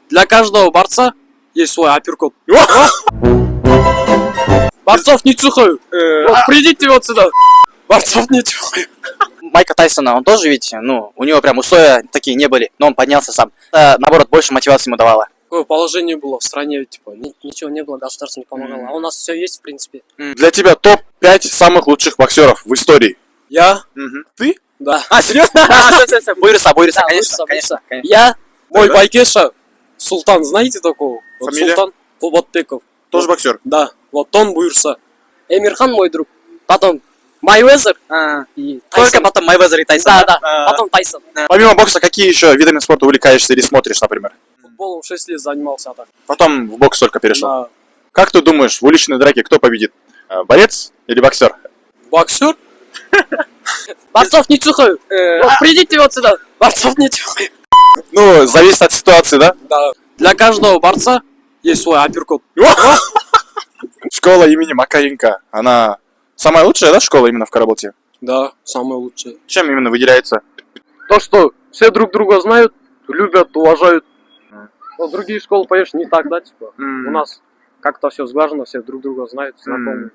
Для каждого борца есть свой апперкот. Борцов не чухаю. Придите вот сюда. Борцов не чухаю. Майка Тайсона, он тоже, видите, ну, у него прям условия такие не были, но он поднялся сам. Наоборот, больше мотивации ему давало. Какое положение было в стране, типа? Ничего не было, государство не помогало. А у нас все есть, в принципе. Для тебя топ-5 самых лучших боксеров в истории. Я? Ты? Да. Серьезно? Буйрса, конечно. Я? Мой байкеша Султан, знаете такого? Вот Фамилия? Султан Кулбатбеков. Тоже боксер? Да, вот он Буйрса. Эмирхан мой друг. Потом Майвезер и Только Тайсон. потом Майвезер и Тайсон. Да. Потом Тайсон. Помимо бокса, какие еще видами спорта увлекаешься или смотришь, например? Футболом 6 лет занимался, а так. Потом в бокс только перешел. Да. Как ты думаешь, в уличной драке кто победит? Борец или боксер? Боксер? Борцов не чухаю. Придите вот сюда. Борцов не чухаю. Ну, зависит от ситуации, да? Да. Для каждого борца есть свой апперкот. Школа имени Макаренко, она самая лучшая, да, школа именно в Карабалте? Да, самое лучшее. Чем именно выделяется? То, что все друг друга знают, любят, уважают. Но другие школы, поешь, не так, да, типа. У нас как-то все сглажено, все друг друга знают, знакомы.